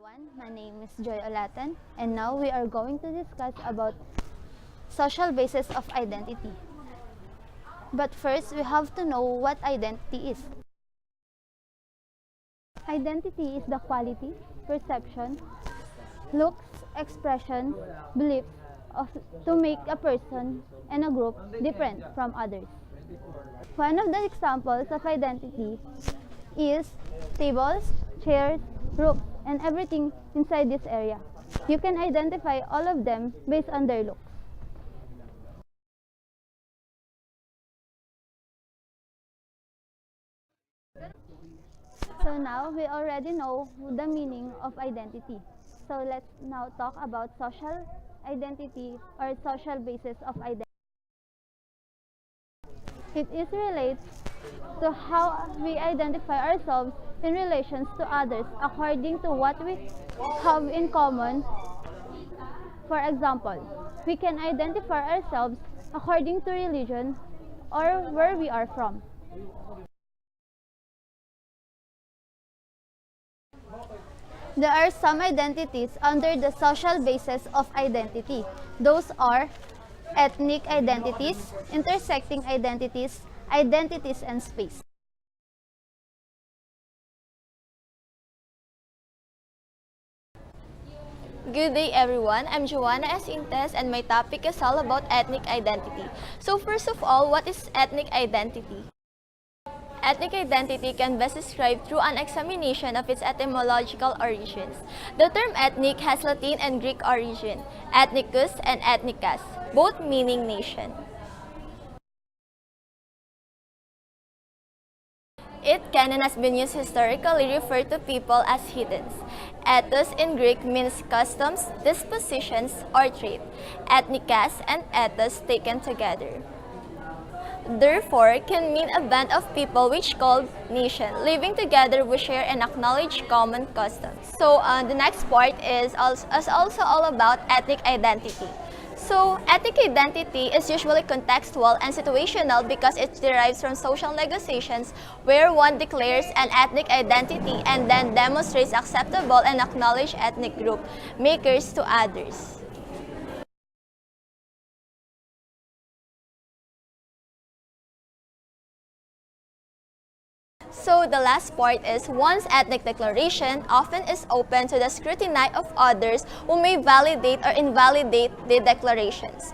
everyone, my name is Joy Olatan, and now we are going to discuss about social basis of identity. But first, we have to know what identity is. Identity is the quality, perception, looks, expression, beliefs of to make a person and a group different from others. One of the examples of identity is tables, chairs, roofs, and everything inside this area. You can identify all of them based on their looks. So now we already know the meaning of identity. So let's now talk about social identity or social basis of identity. It is related to how we identify ourselves in relations to others according to what we have in common. For example, we can identify ourselves according to religion or where we are from. There are some identities under the social basis of identity. Those are ethnic identities, intersecting identities, identities, and space. Good day everyone, I'm Joanna S. Intes and my topic is all about ethnic identity. So first of all, what is ethnic identity? Ethnic identity can best described through an examination of its etymological origins. The term ethnic has Latin and Greek origin, ethnicus and ethnicas, both meaning nation. It can and has been used historically refer to people as heathens. Ethos in Greek means customs, dispositions, or trait. Ethnikas and ethos taken together. Therefore, can mean a band of people which called nation, living together who share and acknowledge common customs. So the next part is also all about ethnic identity. So, ethnic identity is usually contextual and situational because it derives from social negotiations where one declares an ethnic identity and then demonstrates acceptable and acknowledged ethnic group makers to others. So the last part is one's ethnic declaration often is open to the scrutiny of others who may validate or invalidate the declarations.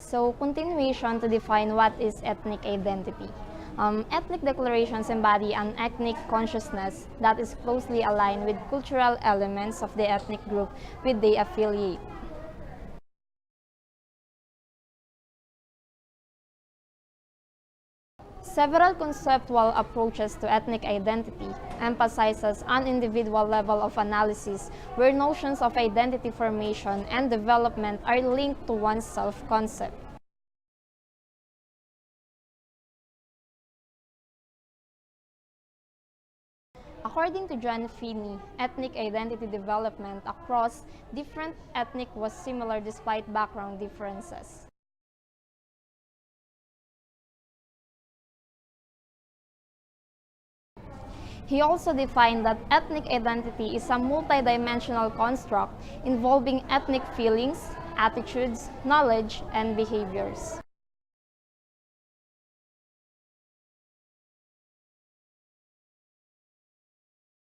So, continuation to define what is ethnic identity. Ethnic declarations embody an ethnic consciousness that is closely aligned with cultural elements of the ethnic group which they affiliate. Several conceptual approaches to ethnic identity emphasizes an individual level of analysis where notions of identity formation and development are linked to one's self-concept. According to John Finney, ethnic identity development across different ethnic was similar despite background differences. He also defined that ethnic identity is a multidimensional construct involving ethnic feelings, attitudes, knowledge, and behaviors.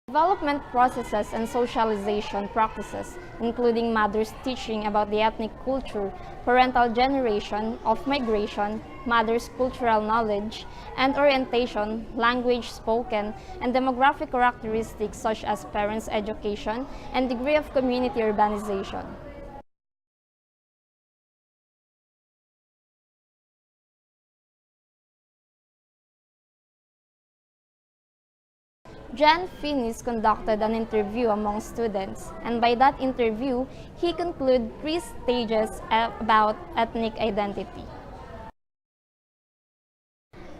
Development processes and socialization practices, including mothers teaching about the ethnic culture, parental generation of migration, mothers' cultural knowledge and orientation, language spoken, and demographic characteristics such as parents' education and degree of community urbanization. John Finnis conducted an interview among students, and by that interview, he concluded 3 stages about ethnic identity.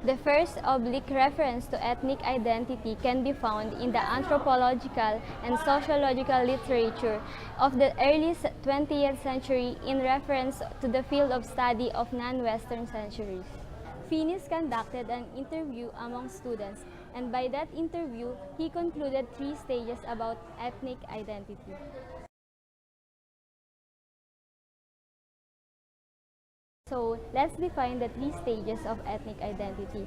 The first oblique reference to ethnic identity can be found in the anthropological and sociological literature of the early 20th century in reference to the field of study of non-Western centuries. Finnis conducted an interview among students and by that interview, he concluded 3 stages about ethnic identity. So, let's define the 3 stages of ethnic identity.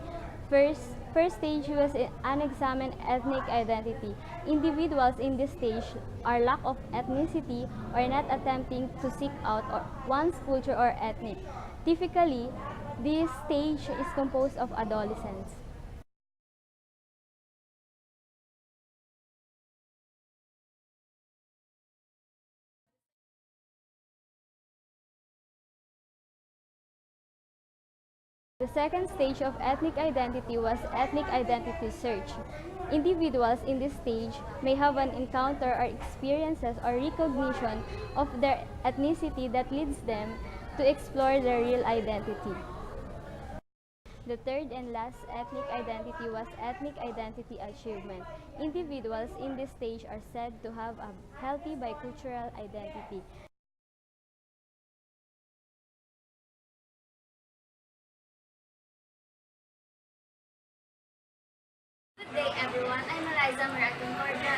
First stage was unexamined ethnic identity. Individuals in this stage are lack of ethnicity or not attempting to seek out one's culture or ethnic. Typically, this stage is composed of adolescents. The second stage of ethnic identity was ethnic identity search. Individuals in this stage may have an encounter or experiences or recognition of their ethnicity that leads them to explore their real identity. The third and last ethnic identity was ethnic identity achievement. Individuals in this stage are said to have a healthy bicultural identity. Good day everyone, I'm Eliza Marathon Corda.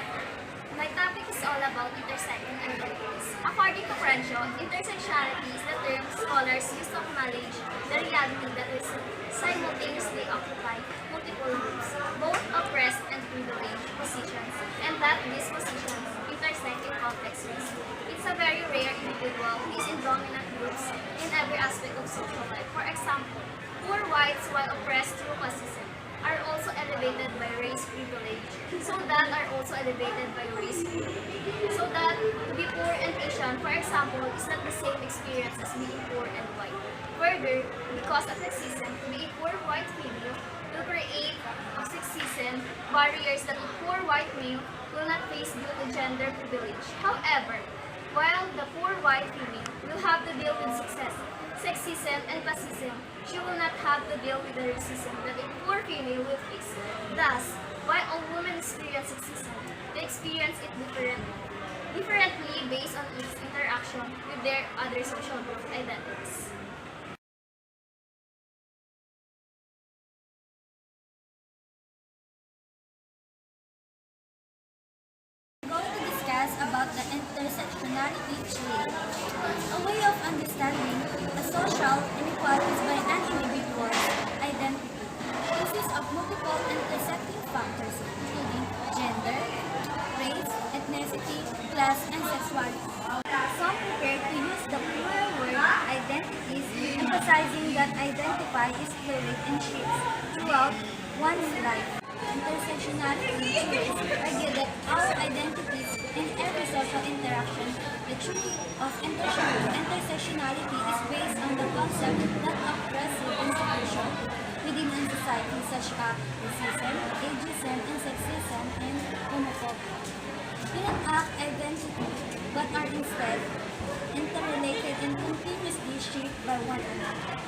My topic is all about intersecting identities. According to Crenshaw, intersectionality is the term scholars use to acknowledge the reality that is simultaneously occupy multiple groups, both oppressed and privileged positions, and that these positions intersect in complex ways. It's a very rare individual who is in dominant groups in every aspect of social life. For example, poor whites, while oppressed through classism, are also elevated by race privilege, so that are also elevated by race privilege. So that to be poor and Asian, for example, is not the same experience as being poor and white. Further, because of sexism, being poor white female will create of sexism barriers that a poor white male will not face due to gender privilege. However, while the poor white female will have to deal with success, sexism, and classism, she will not have to deal with the racism that a poor female will face. Thus, while all women experience sexism, they experience it differently based on its interaction with their other social group identities. I'm going to discuss about the intersectionality trait, a way of understanding the social inequalities by an individual's identity. It consists of multiple intersecting factors, including gender, race, ethnicity, class, and sexuality. Some prefer to use the plural word identities, emphasizing that identify is fluid and shifts throughout one's life. Intersectionality theorists argue that our identities in every social interaction, the theory of intersectionality is based on the concept that oppressive institutions within a society such as racism, ageism, and sexism, and homophobia do not act identity, but are instead interrelated and continuously shaped by one another.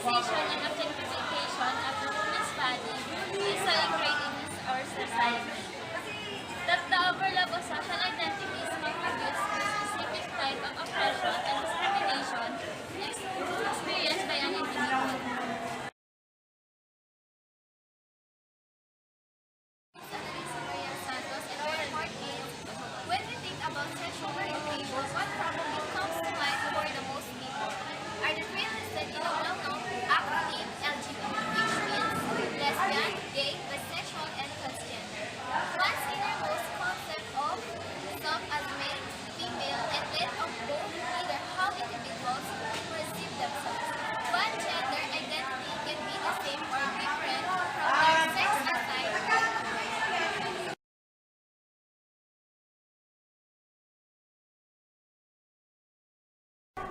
Sexualization and objectification of the woman's body is so ingrained in our society that the overlap of social identities contributes to a specific type of oppression and discrimination experienced by an individual. When we think about sexual orientation, what probably comes to mind for the most people are the three listed in a well-known acronym LGBT, which means lesbian, gay, bisexual, and transgender. One's innermost concept of self as male, female, and then of both either how individuals perceive themselves. One gender identity can be the same or different from their sex aside.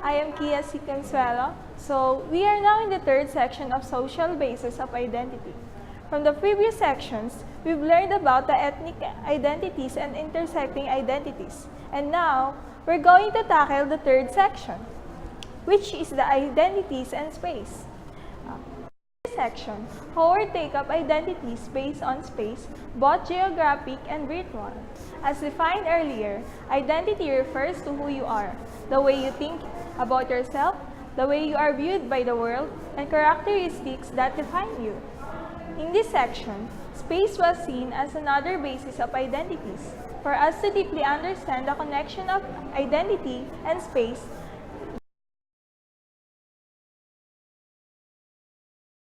I am Kia C. Consuelo. So, we are now in the third section of social basis of identity. From the previous sections, we've learned about the ethnic identities and intersecting identities. And now, we're going to tackle the third section, which is the identities and space. This section, Howard take up identities based on space, both geographic and virtual. As defined earlier, identity refers to who you are, the way you think about yourself, the way you are viewed by the world, and characteristics that define you. In this section, space was seen as another basis of identities. For us to deeply understand the connection of identity and space,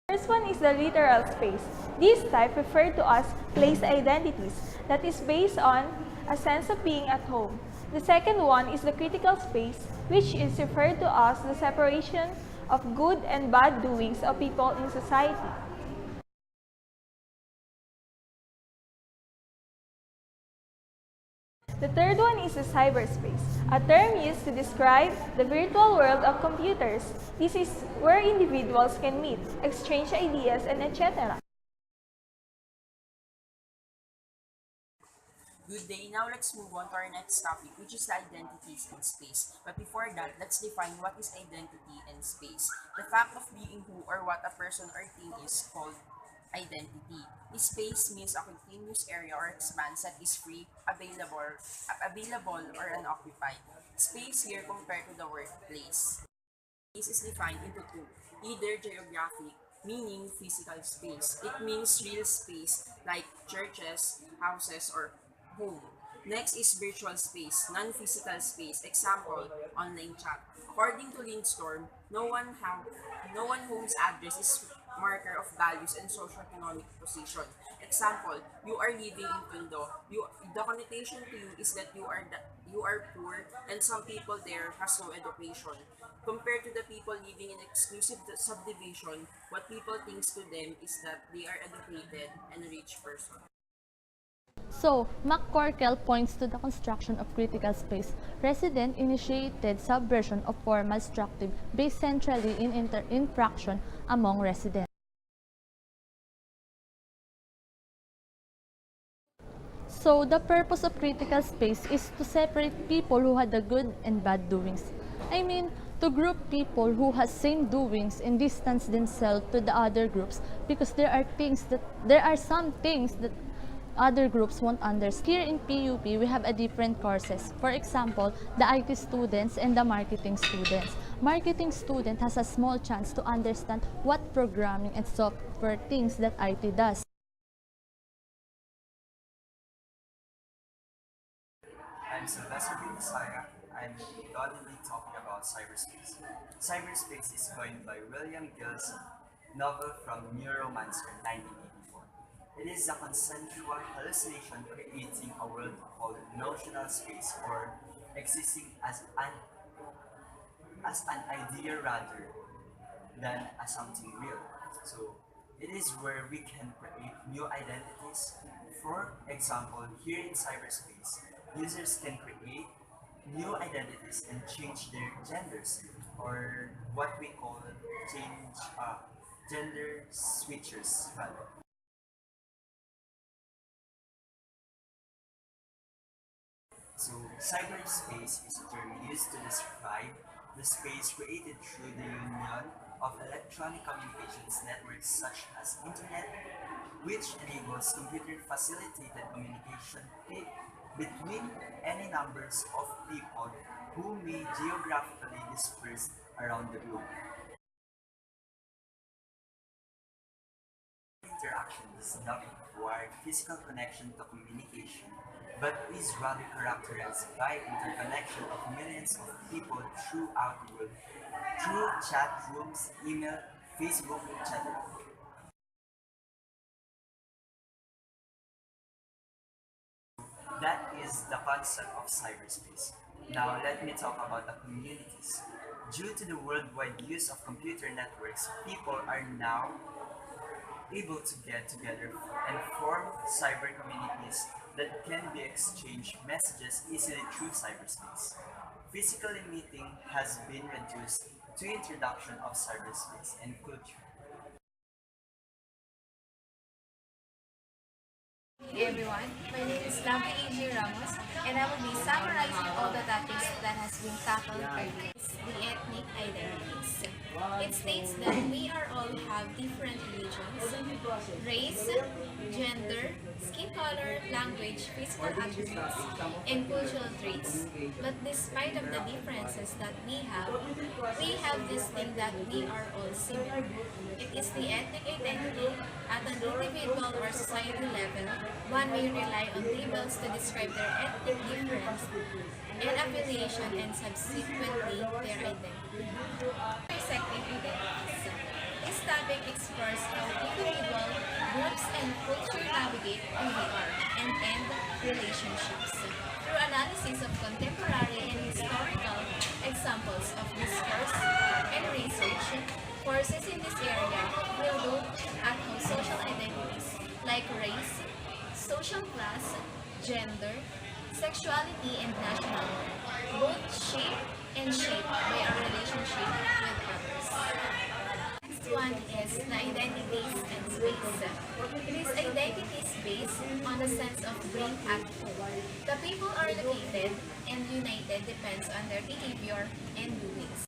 first one is the literal space. This type referred to as place identities that is based on a sense of being at home. The second one is the critical space, which is referred to as the separation of good and bad doings of people in society. The third one is the cyberspace, a term used to describe the virtual world of computers. This is where individuals can meet, exchange ideas, and etc. Good day, now let's move on to our next topic, which is the identities in space. But before that, let's define what is identity in space. The fact of being who or what a person or thing is called identity. Space means a continuous area or expanse that is free, available, or unoccupied. Space here compared to the word place. Space is defined into two, either geographic, meaning physical space. It means real space like churches, houses, or home. Next is virtual space, non-physical space. Example, online chat. According to Lindstorm, no one home's address is marker of values and socio-economic position. Example, you are living in condo. The connotation to you is that you are poor, and some people there has no education. Compared to the people living in exclusive subdivision, what people thinks to them is that they are educated and a rich person. So, McCorkell points to the construction of critical space, resident-initiated subversion of formal structure based centrally in interaction among residents. So, the purpose of critical space is to separate people who had the good and bad doings. I mean, to group people who has same doings and distance themselves to the other groups because there are some things that other groups won't understand. Here in PUP, we have a different courses. For example, the IT students and the marketing students. Marketing student has a small chance to understand what programming and software things that IT does. I'm Sylvester Bisaya. I'm predominantly talking about cyberspace. Cyberspace is coined by William Gilson, novel from Neuromancer 1984. It is a consensual hallucination creating a world called notional space or existing as an idea rather than as something real. So it is where we can create new identities. For example, here in cyberspace, users can create new identities and change their genders, or what we call gender switchers rather. So cyberspace is a term used to describe the space created through the union of electronic communications networks such as internet, which enables computer-facilitated communication between any numbers of people who may geographically dispersed around the globe. Interaction does not require physical connection to communication, but is rather characterized by interconnection of millions of people throughout the world through chat rooms, email, Facebook, etc. That is the concept of cyberspace. Now let me talk about the communities. Due to the worldwide use of computer networks, people are now able to get together and form cyber communities that can be exchanged messages easily through cyberspace. Physically meeting has been reduced to introduction of cyberspace and culture. Hey everyone, my name is Lampi A.J. Ramos, and I will be summarizing all the topics that has been tackled earlier. It's the ethnic identities. It states that we are all have different religions, race, gender, skin color, language, physical attributes, and cultural traits. But despite of the differences that we have this thing that we are all similar. It is the ethnic identity at an individual or society level. One may rely on labels to describe their ethnic difference and affiliation and subsequently their identity. Intersecting identities. This topic explores how individual, groups, and culture navigate who they are and end relationships. Through analysis of contemporary and historical examples of discourse and research, courses in this area will look at how social identities like race, social class, gender, sexuality, and nationality both shape and shaped by our relationship with others. Next one is the identities and space. It is identities based on the sense of being at home. The people are located and united depends on their behavior and